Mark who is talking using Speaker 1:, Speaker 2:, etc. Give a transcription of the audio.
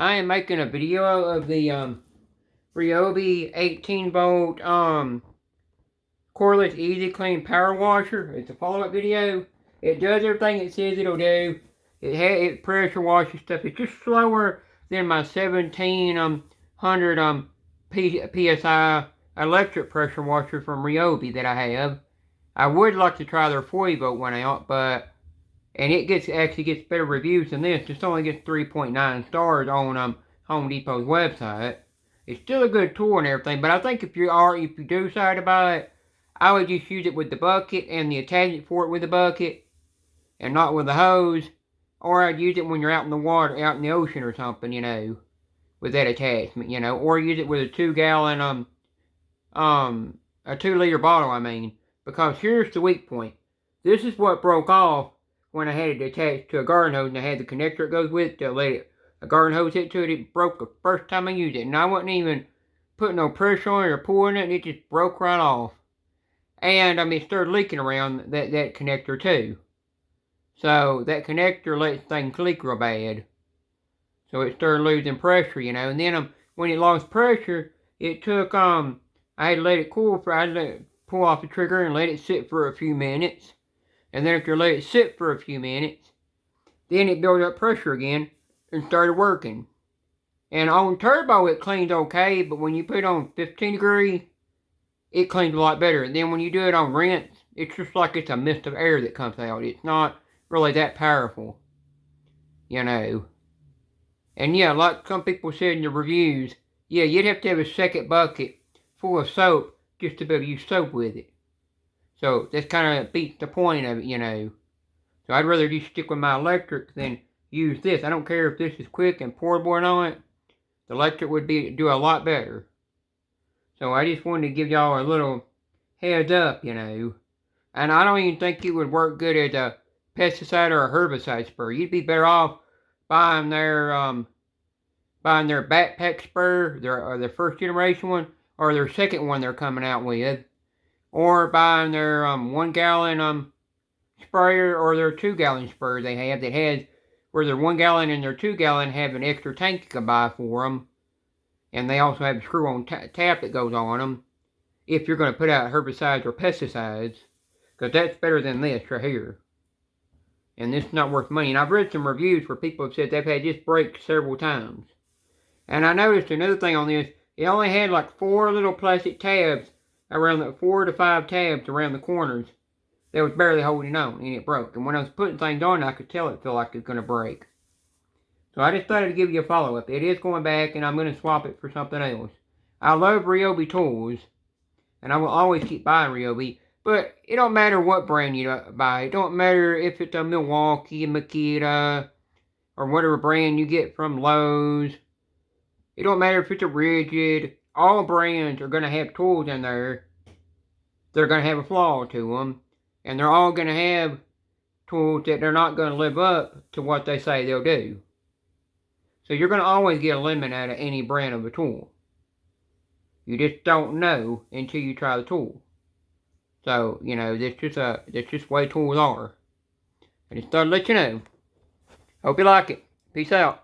Speaker 1: I am making a video of the Ryobi 18-volt cordless ezclean power washer. It's a follow-up video. It does everything it says it'll do. It pressure washes stuff. It's just slower than my 1700 psi electric pressure washer from Ryobi that I have. I would like to try their 40-volt one out, and it actually gets better reviews than this. This only gets 3.9 stars on Home Depot's website. It's still a good tool and everything, but I think if you do decide to buy it, I would just use it with the bucket and the attachment for it with the bucket, and not with the hose. Or I'd use it when you're out in the water, out in the ocean or something, with that attachment, or use it with a 2-gallon, a 2-liter bottle, I mean. Because here's the weak point. This is what broke off when I had it attached to a garden hose and I had the connector it goes with to let a garden hose hit to it. It broke the first time I used it, and I wasn't even putting no pressure on it or pulling it, and it just broke right off. And it started leaking around that connector too. So that connector lets things leak real bad. So it started losing pressure, and then when it lost pressure, it took I had to let it cool I had to pull off the trigger and let it sit for a few minutes. And then after you let it sit for a few minutes, then it built up pressure again and started working. And on turbo it cleans okay, but when you put it on 15 degree, it cleans a lot better. And then when you do it on rinse, it's just like it's a mist of air that comes out. It's not really that powerful, And yeah, like some people said in the reviews, yeah, you'd have to have a second bucket full of soap just to be able to use soap with it. So that's kind of beats the point of it, So I'd rather just stick with my electric than use this. I don't care if this is quick and portable or not. The electric would do a lot better. So I just wanted to give y'all a little heads up, And I don't even think it would work good as a pesticide or a herbicide spray. You'd be better off buying their backpack spray, their first generation one, or their second one they're coming out with, or buying their 1-gallon sprayer or their 2-gallon sprayer they have that has where their 1-gallon and their 2-gallon have an extra tank you can buy for them, and they also have a screw-on tap that goes on them if you're going to put out herbicides or pesticides, because that's better than this right here. And this is not worth money. And I've read some reviews where people have said they've had this break several times. And I noticed another thing on this. It only had like 4 little plastic tabs around 4 to 5 tabs around the corners that was barely holding on, and it broke. And when I was putting things on, I could tell it felt like it was going to break. So I just thought I'd give you a follow-up. It is going back, and I'm going to swap it for something else. I love Ryobi tools, and I will always keep buying Ryobi. But it don't matter what brand you buy. It don't matter if it's a Milwaukee, Makita, or whatever brand you get from Lowe's. It don't matter if it's a Rigid. All brands are going to have tools in there. They're going to have a flaw to them. And they're all going to have tools that they're not going to live up to what they say they'll do. So you're going to always get a limit out of any brand of a tool. You just don't know until you try the tool. So, that's just the way tools are. I just thought I'd let you know. Hope you like it. Peace out.